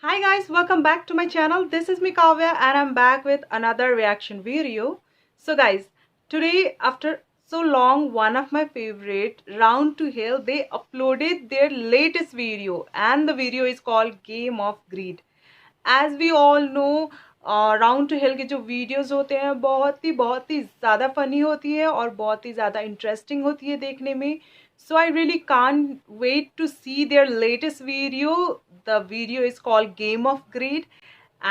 Hi guys, welcome back to my channel. This is me Kavya and I'm back with another reaction video. So guys, today after so long, one of my favorite, Round to Hill, they uploaded their latest video and the video is called Game of Greed. As we all know, round two hell के जो videos होते हैं बहुत ही ज़्यादा funny होती है और बहुत ही ज़्यादा इंटरेस्टिंग होती है देखने में. So I really can't wait to see their latest video. The video is called game of greed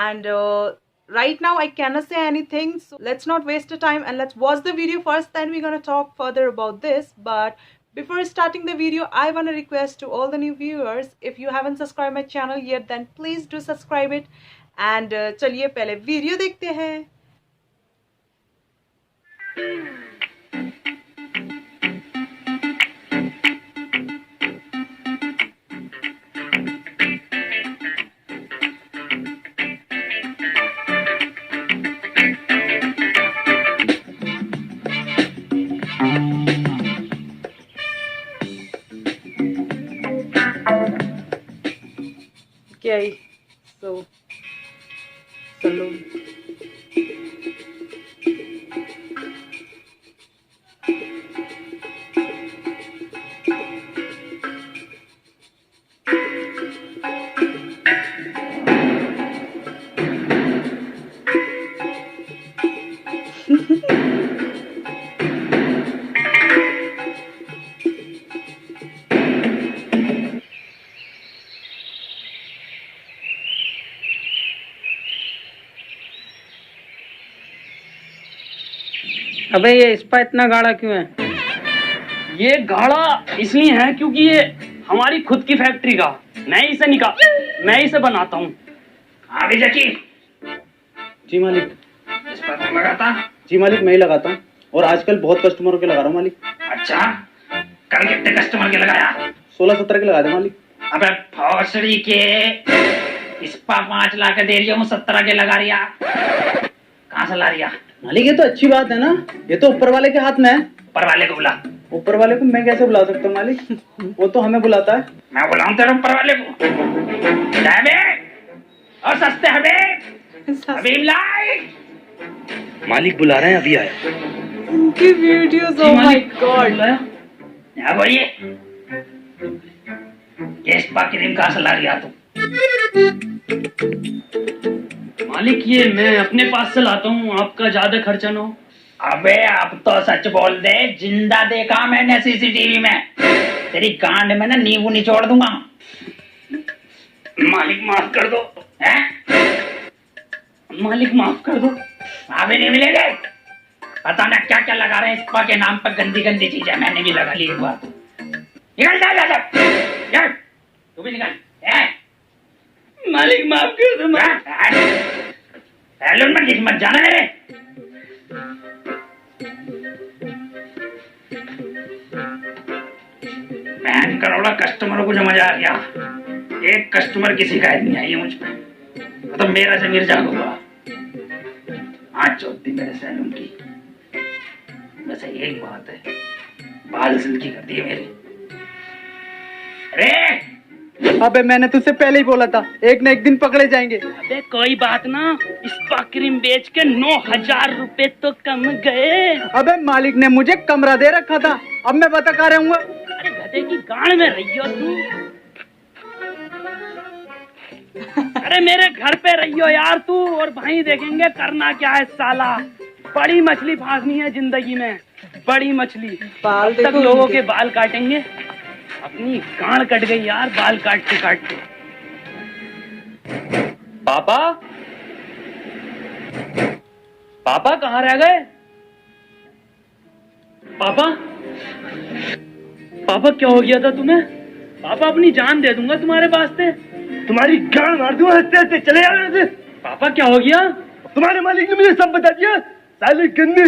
and right now I cannot say anything, so let's not waste the time and let's watch the video first, then we're gonna talk further about this. But before starting the video, I want to request to all the new viewers, if you haven't subscribed my channel yet, then please do subscribe it. And चलिए पहले video देखते हैं. Okay, so saloon. अबे ये spa इतना गाढ़ा क्यों है? ये गाढ़ा इसलिए है क्योंकि ये हमारी खुद की फैक्ट्री का, मैं इसे बनाता हूँ. हाँ भी जकी. जी मालिक. इस पर तुम लगाता? जी मालिक, मैं ही लगाता हूँ और आजकल बहुत कस्टमरों के लगा रहा हूँ मालिक. अच्छा, कल कितने कस्टमर के लगाया? 16-17 के लगा दे मालिक. अबे भौसड़ी के, इस पर 5 लाख दे रही हूँ, 17 के लगा रिया. कहाँ से ला रिया? मालिक ये तो अच्छी बात है ना, ये तो ऊपर वाले के हाथ में है. ऊपर वाले को बुला. ऊपर वाले को मैं कैसे बुला सकता हूँ मालिक? वो तो हमें बुलाता है. मैं बुलाऊं तेरे ऊपर वाले को? और सस्ते हबीब लाई. मालिक बुला रहे हैं, अभी आया. उनकी वीडियोस, ओह माय गॉड. यहाँ बोलिए, ये स्पा क्रीम कहाँ से ला रिया तू? मालिक ये मैं अपने पास से लाता हूँ, आपका ज्यादा खर्चा ना हो. अबे अब तो सच बोल दे, जिंदा देखा मैंने सीसीटीवी में, तेरी गांड में ना नींबू निचोड़ दूंगा. मालिक माफ कर दो. हैं? मालिक माफ कर दो. अभी नहीं मिलेंगे. पता ना क्या क्या लगा रहे हैं स्पा के नाम पर, गंदी गंदी चीजें मैंने भी लगा ली एक बार. निकल जा. तू भी निकल. मालिक माफ कर दो. सैलून में मत जाना मेरे. बहन करोड़ा कस्टमरों को जो मजा आ गया, एक कस्टमर की शिकायत नहीं आई है मुझ पे, मतलब मेरा जमीर जाग हुआ. आज चौथी मेरे सैलून की. बस एक बात है, बाल सिल्की कर दिए मेरे. अरे अबे मैंने तुझसे पहले ही बोला था, एक न एक दिन पकड़े जाएंगे. अबे कोई बात ना, स्पा क्रीम बेच के 9,000 रुपए तो कम गए. अबे मालिक ने मुझे कमरा दे रखा था, अब मैं बता कहाँ रहूंगा. अरे गधे की गांड में रही हो तू. अरे मेरे घर पे रही हो यार तू, और भाई देखेंगे करना क्या है साला. बड़ी मछली फांसनी है जिंदगी में, बड़ी मछली. बाल तक देखो लोगों उनके. के बाल काटेंगे. अपनी गांड कट गई यार बाल काटते काटते. पापा, पापा कहाँ रह गए? पापा, पापा क्या हो गया था तुम्हें? पापा अपनी जान दे दूंगा तुम्हारे वास्ते. तुम्हारी गांड मार दूंगा. हंसते हंसते चले जाओ यहाँ से. पापा क्या हो गया? तुम्हारे मालिक ने मुझे सब बता दिया. साले गंदे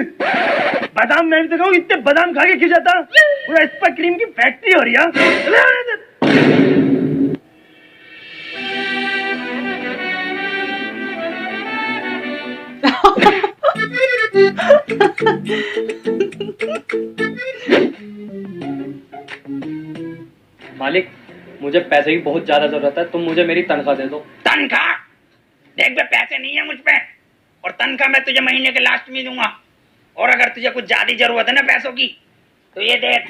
बादाम, मैं भी तो कहूँ इतने बादाम खा के क्यों जाता? पूरा स्पा क्रीम की फैक्ट्री हो रही है. चले जाओ यहाँ से. मालिक, मुझे पैसे की बहुत ज्यादा जरूरत है, तुम मुझे मेरी तनख्वाह दे दो। तनख्वाह देख बे, पैसे नहीं है मुझ पे, और तनख्वाह मैं तुझे महीने के लास्ट में दूंगा। और अगर तुझे कुछ ज्यादा जरूरत है ना पैसों की, तो ये देख,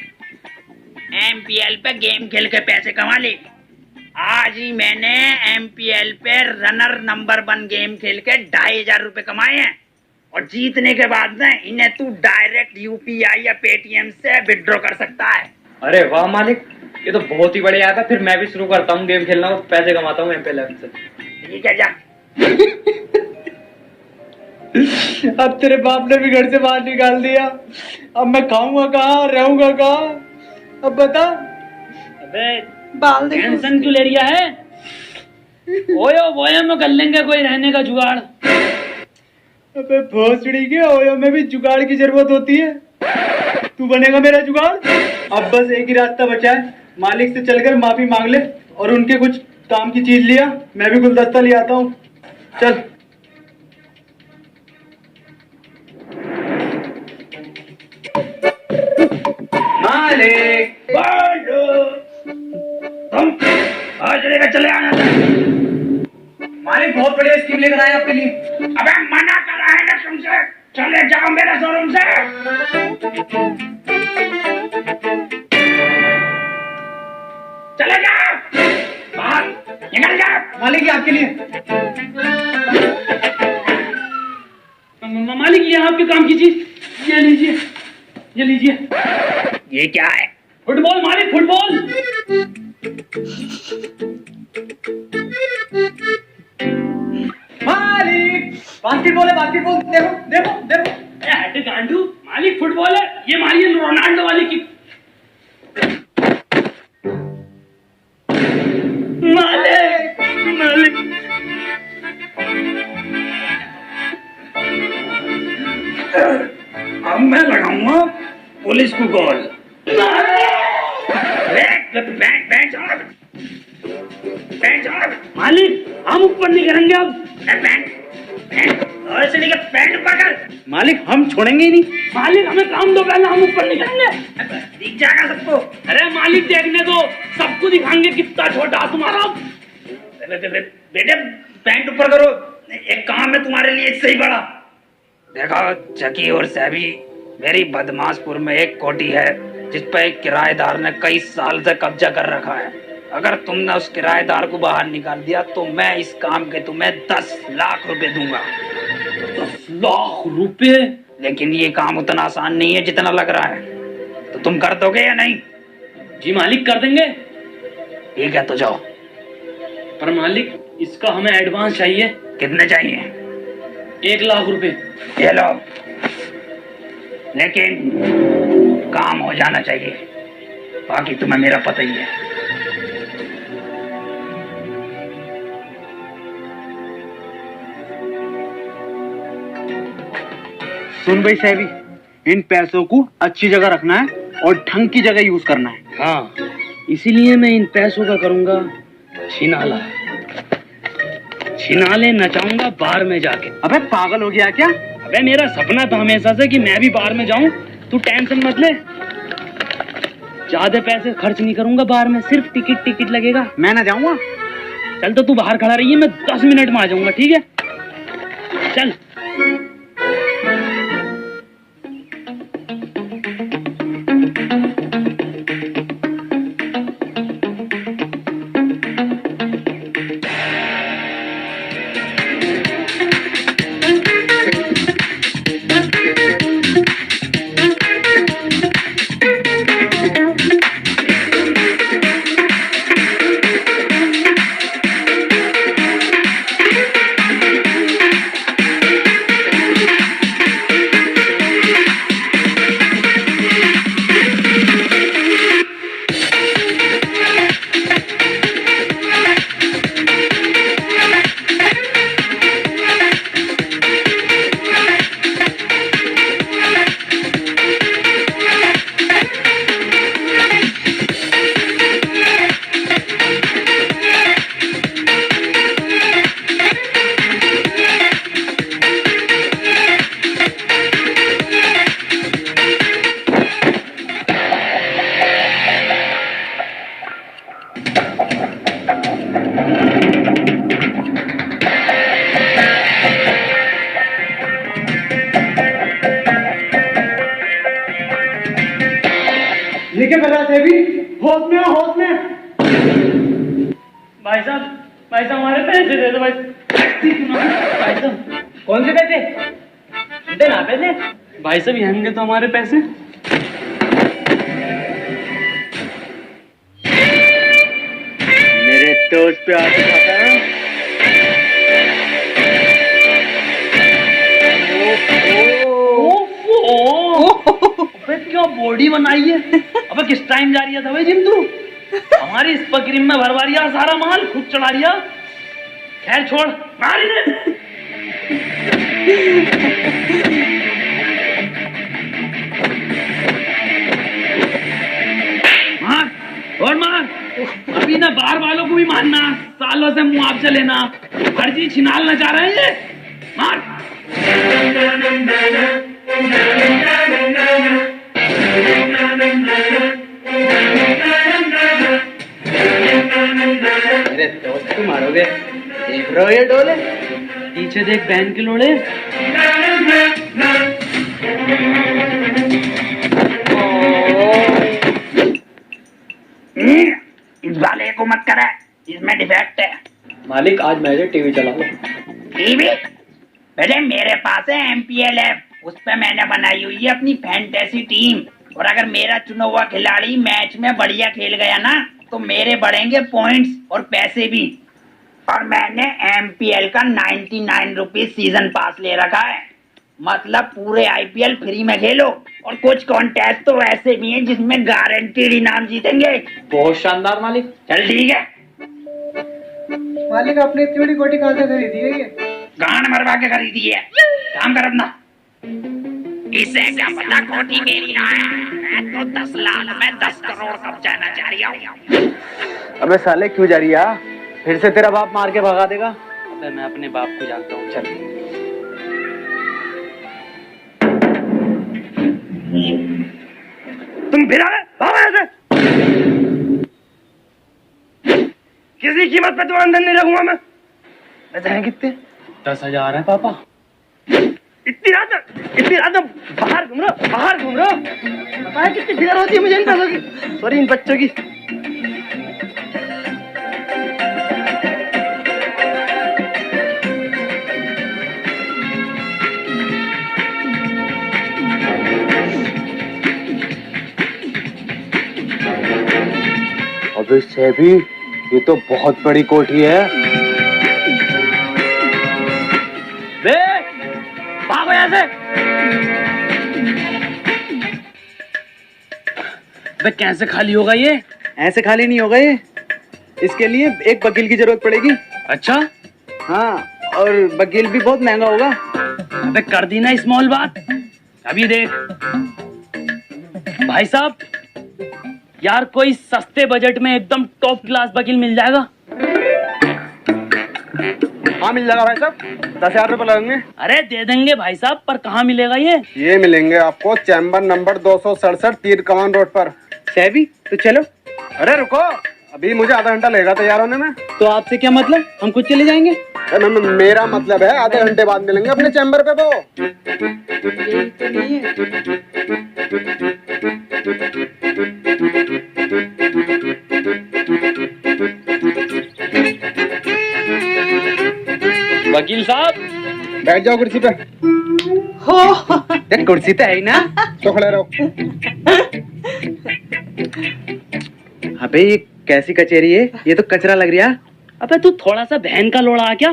MPL पे गेम खेल के पैसे कमा ले। आज ही मैंने MPL पे रनर नंबर 1 गेम खेल के 2500 रुपए कमाए हैं, और जीतने के बाद ना इन्हें तू डायरेक्ट UPI या पेटीएम से विड्रॉ कर सकता है। अरे वाह मालिक, ये तो बहुत ही बढ़िया था। फिर मैं भी शुरू करता हूँ गेम खेलना और पैसे कमाता हूँ MPL से। ठीक है, जा। अब तेरे बाप ने भी घर से बाहर निकाल दिया, अब मैं खाऊंगा कहाँ, रहूंगा कहाँ, अब बता। अबे बाल देखो टेंशन क्यों ले रिया है? ओयो बोयो में कर लेंगे कोई रहने का जुगाड़। अबे भोसड़ी के ओयो में भी जुगाड़ की जरूरत होती है, तू बनेगा मेरा जुगाड़। अब बस एक ही रास्ता बचा है, मालिक से चलकर माफी मांग ले और उनके कुछ काम की चीज लिया, मैं भी गुलदस्ता ले आता हूँ, चल। मालिक तुम आज लेकर चले आना। मालिक बहुत बढ़िया स्कीम लेकर आए आपके लिए। अबे मना करा है ना तुमसे, चले जाओ मेरे शोरूम से। चले जाओ, बाहर निकल जाओ। मालिक ये आपके लिए। मालिक ये आपके काम की चीज, ये लीजिए, ये लीजिए। ये क्या है? फुटबॉल मालिक, फुटबॉल। मालिक बास्केटबॉल है, बास्केटबॉल, देखो देखो देखो। हट गांडू, मालिक फुटबॉल है, ये मारिए रोनाल्डो वाली की। मालिक मालिक अब मैं लगाऊंगा पुलिस को कॉल। मालिक हम ऊपर नहीं करेंगे अब। पैंट पकड़। मालिक हम छोड़ेंगे ही नहीं। मालिक हमें काम दो पहले, हम ऊपर नहीं करेंगे। दिख जाएगा सबको। अरे मालिक देखने दो, सबको दिखाएंगे कितना छोटा तुम्हारा। बेटे पैंट ऊपर करो, एक काम है तुम्हारे लिए इससे ही बड़ा। देखो चकी और सैबी, मेरी बदमाशपुर में एक कोठी है जिस पर एक किराएदार ने कई साल से कब्जा कर रखा है। अगर तुमने उस किराएदार को बाहर निकाल दिया तो मैं इस काम के तुम्हें 10 लाख रुपए दूंगा। 10 लाख रुपए? लेकिन ये काम उतना आसान नहीं है जितना लग रहा है, तो तुम कर दोगे या नहीं? जी मालिक कर देंगे। ठीक है तो जाओ। पर मालिक इसका हमें एडवांस चाहिए। कितने चाहिए? 1 लाख रुपए। ये लो, लेकिन काम हो जाना चाहिए, बाकी तुम्हें मेरा पता ही है। सुन भाई सैबी, इन पैसों को अच्छी जगह रखना है और ढंग की जगह यूज करना है। हाँ, इसीलिए मैं इन पैसों का करूंगा छिनाला। छिनाले नचाऊंगा बार में जाके। अबे पागल हो गया क्या? अबे मेरा सपना था हमेशा से कि मैं भी बार में जाऊं। तू टेंशन मत ले, ज्यादा पैसे खर्च नहीं करूंगा बार में, सिर्फ टिकट लगेगा। मैं ना जाऊंगा? चल तो तू बाहर खड़ा रही है, मैं 10 मिनट में आ जाऊंगा, ठीक है? चल। साहब हमारे पैसे दे दो भाई साहब। कौन से पैसे? दे ना पैसे। भाई साहब यहाँ दे तो हमारे पैसे। मेरे दोस्त पे हाथ उठाता है। अबे क्या बॉडी बनाई है। अबे किस टाइम जा रही है भाई जिम तू? हमारी इस बकरी में भरवा रिया सारा माल, खुद चढ़ा रिया। खैर छोड़, मार इन्हें। मार और मार। अभी ना बाहर वालों को भी मारना, सालों से मुआवजा लेना, फर्जी छिनालना चाह रहे हैं ये। मार। मेरे दोस्त को मारोगे? देख रहे हो ये डोले? पीछे देख बहन के लोड़े। इस वाले को मत करे, इसमें डिफेक्ट है। मालिक आज मैं टीवी चला लो। टीवी? पहले मेरे पास है MPL ऐप, उस पे मैंने बनाई हुई है अपनी फैंटेसी टीम। और अगर मेरा चुना हुआ खिलाड़ी मैच में बढ़िया खेल गया ना, तो मेरे बढ़ेंगे पॉइंट्स और पैसे भी। और मैंने MPL का 99 रुपीज सीजन पास ले रखा है, मतलब पूरे IPL फ्री में खेलो। और कुछ कॉन्टेस्ट तो ऐसे भी हैं जिसमें गारंटीड इनाम जीतेंगे। बहुत शानदार मालिक। चल ठीक है। मालिक आपने इतनी बड़ी कोठी कहाँ से खरीदी है ये? गांड मरवा के खरीदी है। काम कर अपना। इसे क्या पता कोठी मेरी ना है। मैं तो 10 लाख में 10 करोड़ कब जाना चाह रही हूँ। अबे साले क्यों जा रही है? फिर से तेरा बाप मार के भगा देगा। अबे मैं अपने बाप को जानता हूँ। चल तुम फिर आ गए? किसी कीमत पे तुम्हारे अंदर नहीं रखूंगा मैं। पैसे कितने? 10,000 है पापा। इतनी रात बाहर घूम रहा पता है कितनी फिक्र होती है मुझे इन पैसों की, सॉरी इन बच्चों की। अबे सेबी, ये तो बहुत बड़ी कोठी है। बे भागो यहाँ से। बे कैसे खाली होगा ये? ऐसे खाली नहीं होगा ये, इसके लिए एक वकील की जरूरत पड़ेगी। अच्छा हाँ, और वकील भी बहुत महंगा होगा। अबे कर दी ना स्मॉल बात। अभी देख भाई साहब, यार कोई सस्ते बजट में एकदम टॉप क्लास वकील मिल जाएगा? हाँ मिल जाएगा भाई साहब, 10,000 रुपए लगेंगे। अरे दे देंगे भाई साहब, पर कहाँ मिलेगा ये? ये मिलेंगे आपको चैम्बर नंबर 267 तीर कमान रोड पर। सेबी तो चलो। अरे रुको, अभी मुझे आधा घंटा लगेगा तैयार होने में। तो आपसे क्या मतलब, हम खुद चले जाएंगे? मेरा मतलब है आधे घंटे बाद मिलेंगे अपने चैम्बर पे। वो यही तो नहीं है। वकील साहब बैठ जाओ कुर्सी पे। हो कुर्सी तो है ही ना। तो खड़े रहो। अबे ये कैसी कचेरी है, ये तो कचरा लग रहा है। अबे तू थोड़ा सा बहन का लोड़ा आ क्या?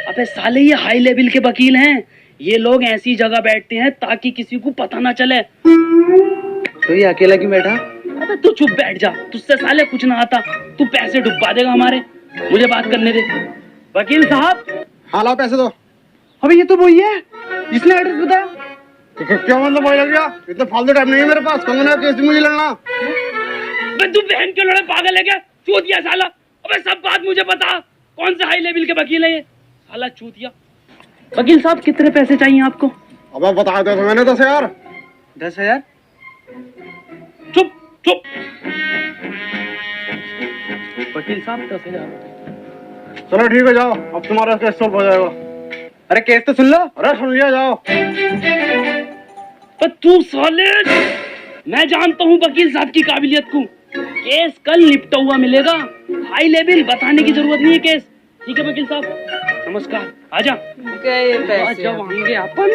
अबे साले ये हाई लेवल के वकील हैं। ये लोग ऐसी जगह बैठते हैं ताकि किसी को पता ना चले। तो ये अकेला क्यों बैठा? अबे तू चुप बैठ जा, तुझसे साले कुछ ना आता। तू पैसे डुबा देगा हमारे। मुझे बात करने दे। वकील साहब। हाँ लाओ पैसे दो। अबे ये तो वही है जिसने एड्रेस बताया। तो क्या मतलब वही लग गया? इतना फालतू टाइम नहीं है मेरे पास, कंगना केस भी मुझे लड़ना। तू बहन के लोड़े पागल है क्या? चूतिया साला। अबे सब बात मुझे पता। कौन से हाई लेवल के वकील है ये? साला चूतिया। वकील साहब कितने पैसे चाहिए आपको? अब बता दो तो मैंने 10,000। 10,000? चुप चुप। वकील साहब 10,000। चलो ठीक है, जाओ, अब तुम्हारा केस सॉल्व हो जाएगा। अरे केस तो सुन लो। अरे सुन लिया, जाओ। पर तू साले, मैं जानता हूँ वकील साहब की काबिलियत को। केस कल निपटा हुआ मिलेगा। हाई लेवल बताने की जरूरत नहीं है केस। ठीक है वकील साहब, नमस्कार। आजा गए पैसे। आजा मांगे अपन।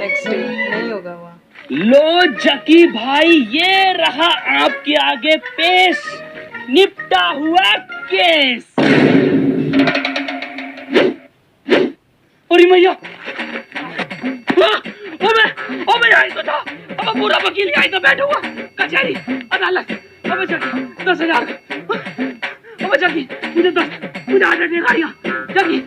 नेक्स्ट डे नहीं होगा वहाँ। लो जकी भाई, ये रहा आपके आगे पेश निपटा हुआ केस। अरे मैया, अबे यही तो था। अब पूरा वकील यही तो बैठा हुआ। कचहरी, अदालत, अबे जकी 10,000। अबे जकी मुझे 8 गाड़ियाँ। जकी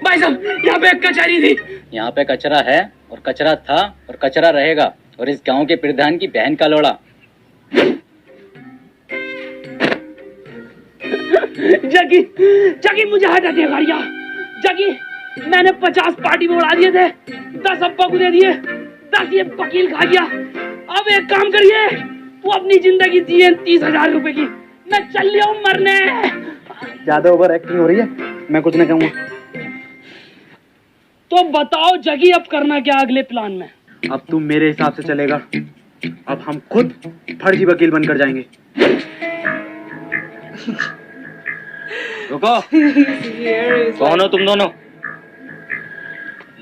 भाई साहब, यहाँ पे एक कचहरी थी। यहाँ पे कचरा है और कचरा था और कचरा रहेगा, और इस गांव के प्रधान की बहन का लोड़ा। जगी जगी मुझे हटा दे गाड़ियाँ। जगी मैंने 50 पार्टी में उड़ा दिए थे, 10 अब्बा को दे दिए, 10 ये वकील खा गया। अब एक काम करिए, तू अपनी जिंदगी जिए 30,000 रुपए की, मैं चल लिया हूँ मरने। ज्यादा ओवर एक्टिंग हो रही है, मैं कुछ नहीं कहूँगा। तो बताओ जगी, अब करना क्या अगले प्लान में? अब तुम मेरे हिसाब से चलेगा। अब हम खुद फर्जी वकील बनकर जाएंगे। रुको, कौन हो तुम दोनों?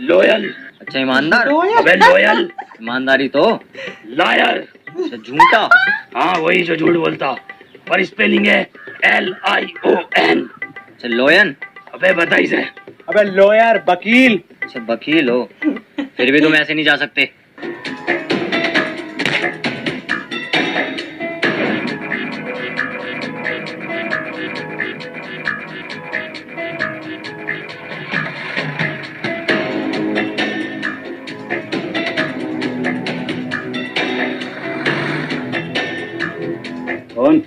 लॉयल। अच्छा ईमानदार? अबे लॉयल। ईमानदारी तो लायर। अच्छा झूठा? हाँ वही जो झूठ बोलता, पर स्पेलिंग है LION। अच्छा लोयन? अबे बताइए से। अबे लॉयर, वकील। अच्छा वकील हो, फिर भी तुम ऐसे नहीं जा सकते। कौन?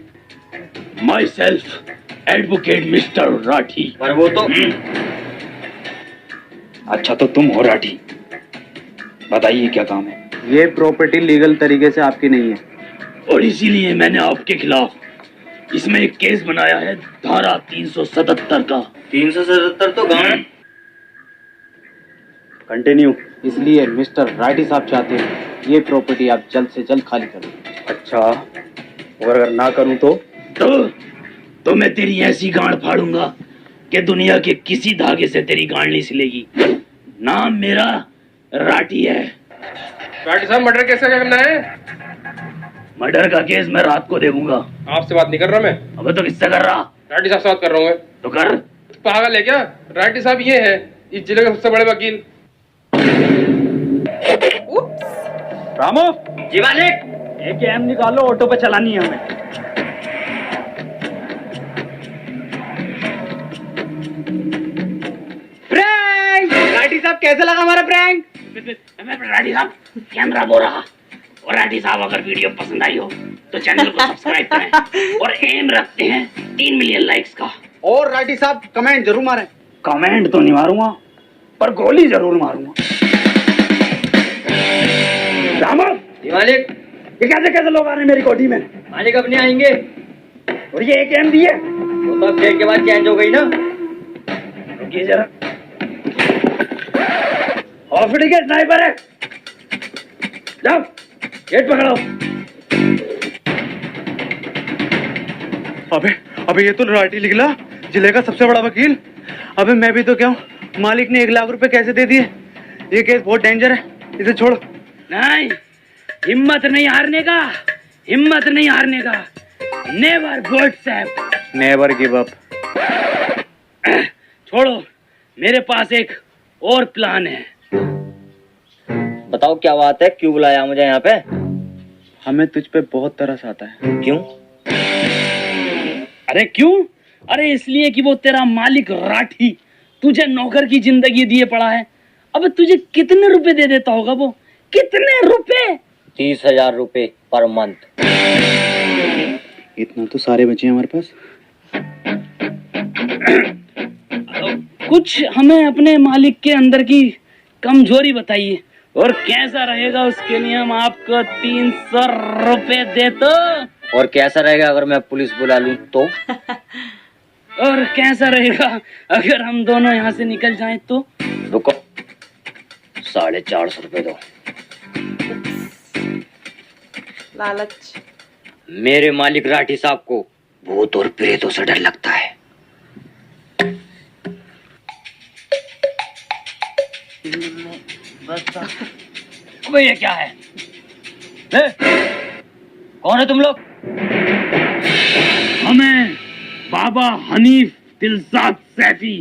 My self advocate mister Rathi. पर वो तो अच्छा तो तुम हो राठी, बताइए क्या काम है? ये प्रॉपर्टी लीगल तरीके से आपकी नहीं है, और इसीलिए मैंने आपके खिलाफ इसमें एक केस बनाया है, धारा 377 का। 377 तो गाँव। कंटिन्यू। इसलिए मिस्टर राठी साहब चाहते हैं ये प्रॉपर्टी आप जल्द से जल्द खाली करें। अच्छा, और अगर ना करूं तो मैं तेरी ऐसी गांड फाड़ूंगा कि दुनिया के किसी धागे से तेरी गांड नहीं सिलेगी। नाम मेरा राठी है। राठी साहब, मर्डर केस का क्या करना है? मर्डर का केस मैं रात को देखूंगा। आपसे बात नहीं कर रहा मैं। अबे तो किससे कर रहा? राठी साहब से बात कर रहा हूँ मैं। तो कर। पागल है क्या? राठी साहब ये है इस जिले के सबसे बड़े वकील। रामो, जी मालिक। एक एम निकालो, ऑटो पे चलानी है हमें। प्रैंक! राठी साहब कैसा लगा हमारा प्रैंक? राठी साहब कैमरा बोल रहा। और राठी साहब अगर वीडियो पसंद आई हो तो चैनल को सब्सक्राइब करें, और एम रखते हैं 3 मिलियन लाइक्स का। और राठी साहब कमेंट जरूर मारें। कमेंट तो नहीं मारूंगा, पर गोली जरूर मारूंगा। मालिक, ये कैसे कैसे लोग आ रहे हैं मेरी कोठी में? मालिक अपने आएंगे। और ये एक एम दी है, वो तो अब डेट के बाद चेंज हो गई ना। रुकिए जरा। हॉस्पिटल के स्नाइपर है, जाओ गेट पकड़ो। अबे ये तो राठी निकला, जिले का सबसे बड़ा वकील। अबे मैं भी तो क्या हूँ, मालिक ने 1 लाख रुपए कैसे दे दिए? ये केस बहुत डेंजर है, इसे छोड़। नहीं, हिम्मत नहीं हारने का, हिम्मत नहीं हारने का। Never WhatsApp, never give up. छोड़ो, मेरे पास एक और प्लान है। बताओ क्या बात है, क्यों बुलाया मुझे यहाँ पे? हमें तुझ पे बहुत तरस आता है। क्यों? अरे क्यों? अरे इसलिए कि वो तेरा मालिक राठी तुझे नौकर की जिंदगी दिए पड़ा है। अब तुझे कितने रुपए दे देता होगा वो? कितने रुपए? 30,000 रुपए पर मंथ। इतना तो सारे बचे हैं हमारे पास। कुछ हमें अपने मालिक के अंदर की कमजोरी बताइए, और कैसा रहेगा उसके लिए हम आपको 300 रुपए दे तो। और कैसा रहेगा अगर मैं पुलिस बुला लूं तो? और कैसा रहेगा अगर हम दोनों यहाँ से निकल जाएं तो? रुको, 450 रुपए दो। लालच। मेरे मालिक राठी साहब को भूत और प्रेतों से डर लगता है। अबे ये क्या है? ए, कौन है तुम लोग? हमें बाबा हनीफ दिलसाद सैफी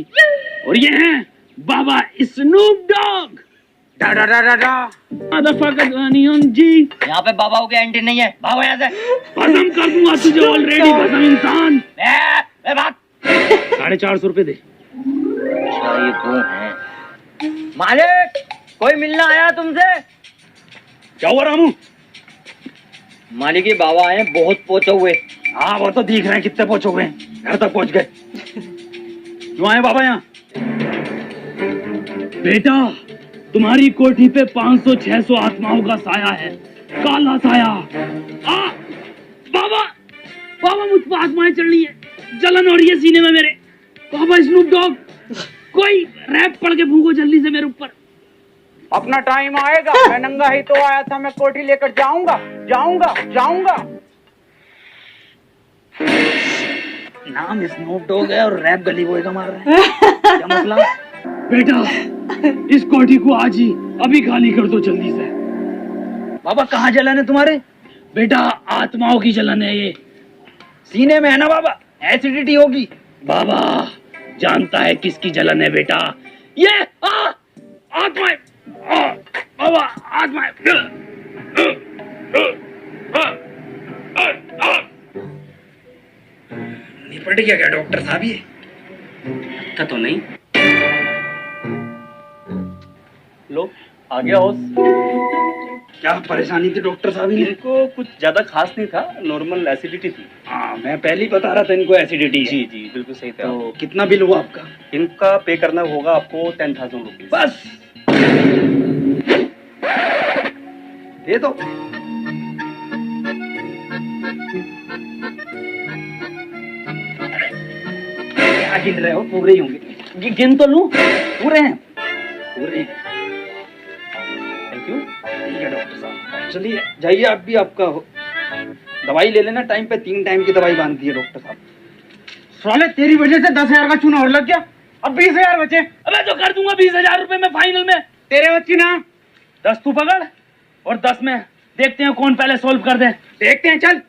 और ये हैं बाबा स्नूप डॉग। जी यहाँ पे बाबाओं के एंट्री नहीं है, भागो यहाँ से। भस्म कर दूंगा तुझे ऑलरेडी भस्म इंसान। भाग। 450 रुपए दे। अच्छा ये वो है। मालिक कोई मिलना आया तुमसे? क्या हुआ रामू? मालिक ये बाबा आए बहुत पहुंचे हुए। हाँ वो तो दिख रहे हैं कितने पहुंचे हुए हैं, घर तक पहुंच गए। क्यों आए बाबा यहाँ? बेटा तुम्हारी कोठी पे 500-600 आत्माओं का साया है, काला साया। बाबा बाबा मुझ पर आत्माएं चढ़ रही है, जलन हो रही है सीने में मेरे। बाबा स्नूप डॉग कोई रैप पड़ के भूखो जल्दी से मेरे ऊपर। अपना टाइम आएगा, मैं नंगा ही तो आया था, मैं कोठी लेकर जाऊंगा जाऊंगा जाऊंगा। नाम स्नूप डॉग है और रैप गली बॉय का मार रहा है, क्या मसला? बेटा इस कोठी को आज ही अभी खाली कर दो जल्दी से। बाबा कहाँ जलन है तुम्हारे? बेटा आत्माओं की जलन है ये, सीने में है ना बाबा, एसिडिटी होगी। बाबा जानता है किसकी जलन है बेटा, ये आत्माएं। बाबा आत्माएं। निपट गया क्या डॉक्टर साहब? ये अच्छा तो नहीं। लो आ गया होश। क्या परेशानी थी डॉक्टर साहब? इनको कुछ ज्यादा खास नहीं था, नॉर्मल एसिडिटी थी। हाँ मैं पहले ही बता रहा था इनको एसिडिटी। जी जी बिल्कुल सही था। तो कितना बिल हुआ आपका? इनका पे करना होगा आपको 10,000 रुपीज। बस दे दो। क्या गिन रहे हो? पूरे ही होंगे। गिन तो लूं। पूरे हैं, पूरे हैं। Thank you. ठीक है डॉक्टर साहब, चलिए जाइए आप भी। आपका दवाई ले लेना टाइम पे, 3 टाइम की दवाई बांध दी है डॉक्टर साहब। साले तेरी वजह से 10,000 का चूना और लग गया, अब 20,000 बचे। अबे तो कर दूंगा 20,000 रुपए में फाइनल में। तेरे बच्ची ना 10 तू पकड़ और 10 में देखते हैं कौन पहले सोल्व कर दे। देखते हैं, चल।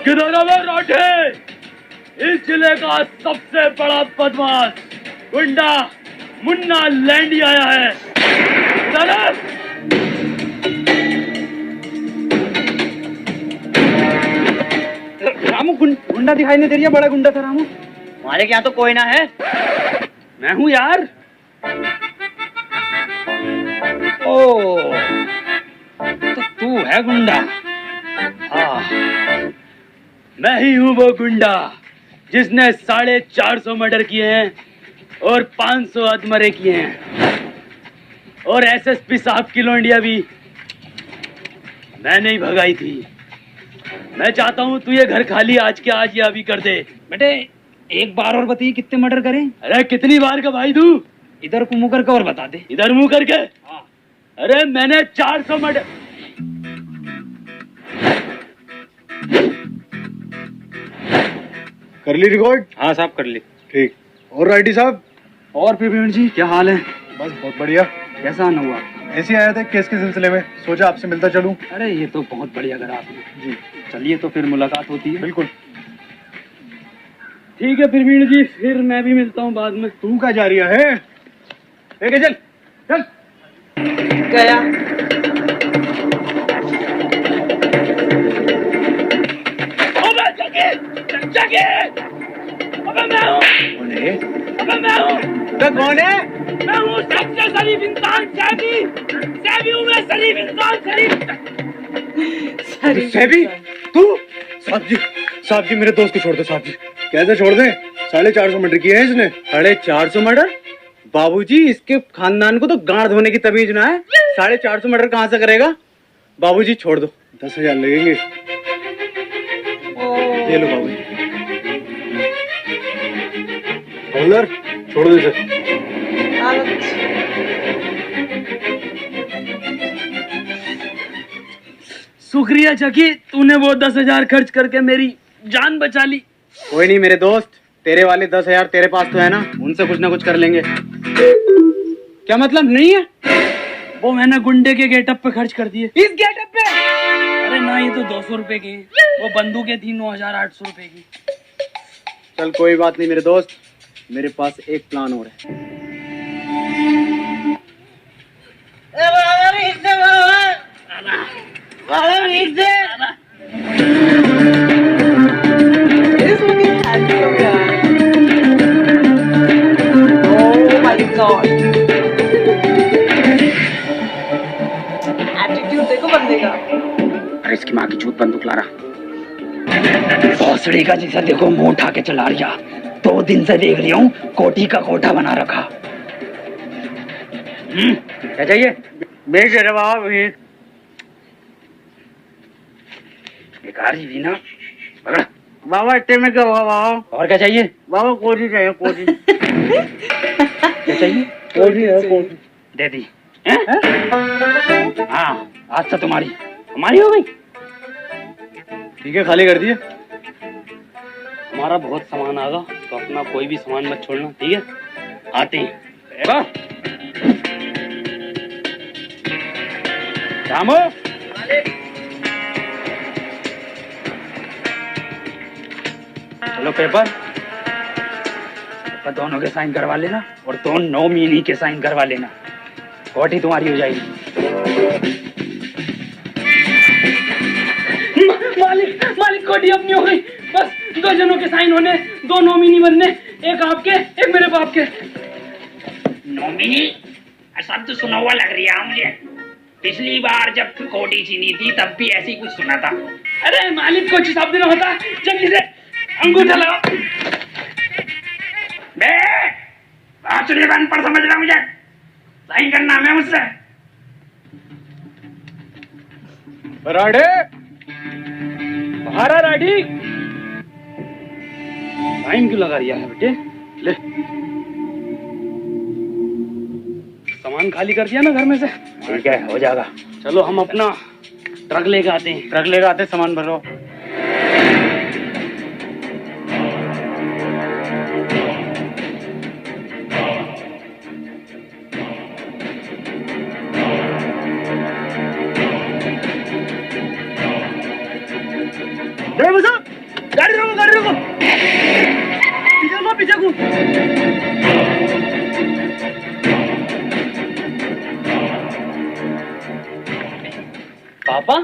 किधर है राठे? इस जिले का सबसे बड़ा बदमाश गुंडा मुन्ना लैंडी आया है। चलो रामू, गुंडा दिखाई नहीं दे रही है? बड़ा गुंडा था रामू। मालिक यहाँ तो कोई ना है। मैं हूँ यार। ओ तो तू है गुंडा? हाँ मैं ही हूँ वो गुंडा जिसने 450 मर्डर किए हैं और 500 अधमरे किए हैं, और एसएसपी साहब की लौंडिया भी मैंने ही भगाई थी। मैं चाहता हूँ तू ये घर खाली आज के आज या अभी कर दे। बेटे एक बार और बताइए, कितने मर्डर करें? अरे कितनी बार का भाई तू? इधर को मुंह करके और बता दे। इधर मुंह करके। अरे मैंने 400 मर्डर। कर ली रिकॉर्ड? हाँ साहब कर ली। ठीक। और राइटी साहब? और प्रवीण जी क्या हाल है? बस बहुत बढ़िया। कैसा आना हुआ? ऐसे आया था केस के सिलसिले में, सोचा आपसे मिलता चलूं। अरे ये तो बहुत बढ़िया करा आपने जी। चलिए तो फिर मुलाकात होती है। बिल्कुल। ठीक है प्रवीण जी, फिर मैं भी मिलता हूँ बाद में। तू क्या जा रही है? लेके चल चल। गया। अबे जगे, जगे। अबे मैं हूँ। कौन है? अबे मैं हूँ। तो कौन है? मैं हूँ सबसे शरीफ इंसान सैफी। सैफी हूँ मैं, शरीफ इंसान, शरीफ। सैफी तू? साहब जी मेरे दोस्त को छोड़ दो साहब जी। कैसे छोड़ दे? 450 मर्डर किए हैं इसने। 450 मर्डर? बाबूजी इसके खानदान को तो गांड धोने की तमीज ना है। 450 मर्डर कहाँ से करेगा? बाबूजी छोड़ दो, 10,000 लगेंगे। ले लो बाबूजी। छोड़ दो इसे। शुक्रिया चकी, तूने वो 10,000 खर्च करके मेरी जान बचा ली। कोई नहीं मेरे दोस्त, तेरे वाले 10,000 तेरे पास तो है ना, उनसे कुछ ना कुछ कर लेंगे। क्या मतलब नहीं है? वो मैंने गुंडे के गेटअप पे खर्च कर दिए। इस गेटअप पे? अरे ना, ये तो 200 रुपए की, वो बंदूकें थी 9,800 रुपए की। चल कोई बात नहीं मेरे दोस्त, मेरे पास एक प्लान और है। He's looking handsome, यार. Oh my God. Attitude देखो बंदे का. अरे इसकी माँ की चूत बंदूक ला रहा। भोसड़ी का जैसा देखो मुंह उठा के चला रहा। 2 दिन से देख रही हूँ, कोठी का कोठा बना रखा। क्या चाहिए? भेज दे बाबा, भेज। बेकार ही भी ना, पकड़। बाबा इतने में क्या होगा बाबा? और क्या चाहिए? बाबा कोठी चाहिए, कोठी। क्या चाहिए? कोठी है, कोठी। दे दी। हाँ, आज तो तुम्हारी हमारी हो गई। ठीक है, खाली कर दिए। हमारा बहुत सामान आगा, तो अपना कोई भी सामान मत छोड़ना, ठीक है? आते हैं। रामो, चलो पेपर दोनों के साइन करवा लेना, और 2 नॉमिनी के साइन करवा लेना। कोठी तुम्हारी हो जाएगी। मालिक कोठी अपनी हो गई। बस 2 जनों के साइन होने, 2 नॉमिनी बनने, एक आपके, एक मेरे बाप के। नॉमिनी शब्द सुना हुआ लग रही है मुझे। पिछली बार जब कोठी छीनी थी तब भी ऐसी कुछ सुना था। अरे मालिक कुछ शब्द ना होता, जल्दी से अंगूठा लगाओ। बे बाचुली बन पर समझ रहा मुझे, साइन करना है मुझसे। बराड़े बाहर आ राठी। टाइम क्यों लगा रिया है बेटे? ले सामान खाली कर दिया ना घर में से? ठीक है, हो जाएगा। चलो हम अपना ट्रक लेके आते हैं। ट्रक लेकर आते, सामान भरो। ड्राइवर साहब, गाड़ी रोको, गाड़ी रोको। पीछे को, पीछे को। पापा,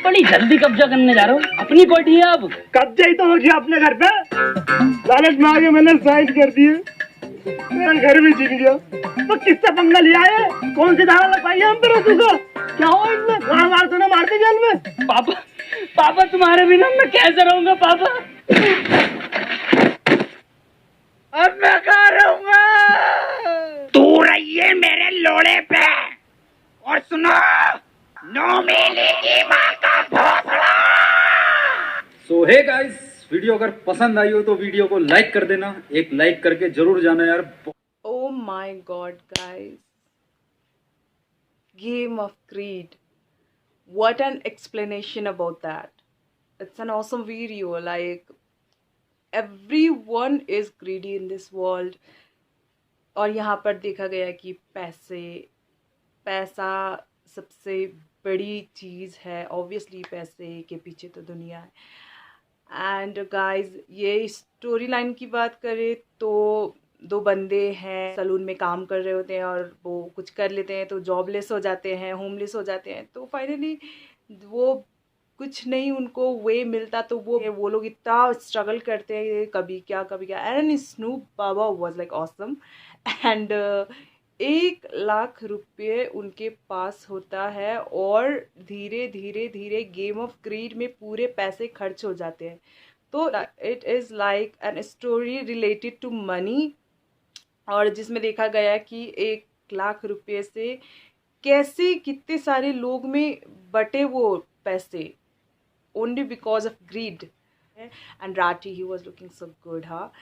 बड़ी जल्दी कब्जा करने जा रहे हो, अपनी कोठी है अब। कब्जा ही तो हो गया अपने घर पे। लालच में आगे मैंने साइन कर दिए, मेरा घर भी जीत गया। तो किससे पंगा लिया है? कौन सी धारा लगाई है हम पे रसू को? क्या हो इसमें? मार तो ना मारते जेल में। पापा तुम्हारे बिना मैं कैसे रहूंगा पापा? अब मैं कहाँ रहूंगा? तू रहिए मेरे लोड़े पे, और सुनो, नॉमिनी की माँ का भोसड़ा। सो हे गाइस, वीडियो अगर पसंद आई हो तो वीडियो को लाइक कर देना, एक लाइक करके जरूर जाना यार। Oh my God, guys. Game of Greed. What an explanation about that. It's an awesome video. Like, everyone is greedy in this world. और यहाँ पर देखा गया कि पैसा सबसे बड़ी चीज़ है। ऑब्वियसली पैसे के पीछे तो दुनिया है। एंड गाइज, ये स्टोरी लाइन की बात करें तो 2 बंदे हैं, सलून में काम कर रहे होते हैं और वो कुछ कर लेते हैं तो जॉबलेस हो जाते हैं, होमलेस हो जाते हैं। तो फाइनली वो कुछ नहीं उनको वे मिलता, तो वो लोग इतना स्ट्रगल करते हैं, कभी क्या कभी क्या। And snoop Baba was like awesome. And 1 lakh रुपये उनके पास होता है और धीरे धीरे धीरे गेम ऑफ ग्रीड में पूरे पैसे खर्च हो जाते हैं। तो it is like an story related to money, और जिसमें देखा गया कि 1 लाख रुपये से कैसे कितने सारे लोग में बटे वो पैसे, only because of greed. And Rathi, he was looking so good. हाँ,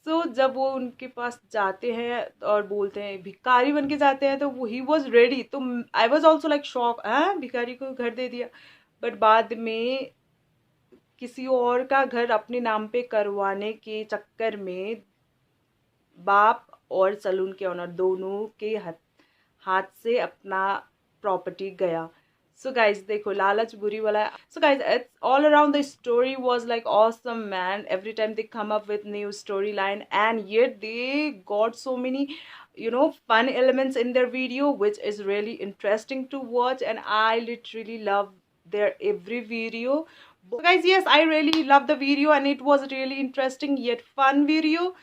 सो जब वो उनके पास जाते हैं और बोलते हैं, भिखारी बन के जाते हैं, तो वो ही वॉज रेडी। तो I was also like shock, हाँ भिखारी को घर दे दिया। बट बाद में किसी और का घर अपने नाम पे करवाने के चक्कर में बाप और सलून के ओनर दोनों के हाथ से अपना प्रॉपर्टी गया. So guys, देखो लालच बुरी वाला है. So guys, it's all around the story was like awesome, man. Every time they come up with new storyline, and yet they got so many, fun elements in their video, which is really interesting to watch, and I literally love their every video. So guys, yes, I really love the video, and it was really interesting yet fun video.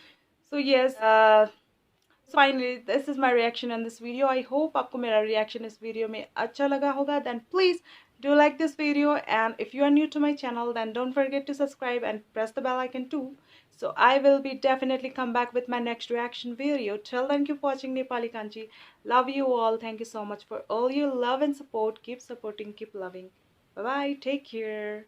So yes, so finally this is my reaction on this video. I hope आपको मेरा reaction इस video में अच्छा लगा होगा. Then please do like this video, and if you are new to my channel, then don't forget to subscribe and press the bell icon too. So I will be definitely come back with my next reaction video. Till then, keep watching Nepali Kanchi. Love you all. Thank you so much for all your love and support. Keep supporting, keep loving. Bye bye. Take care.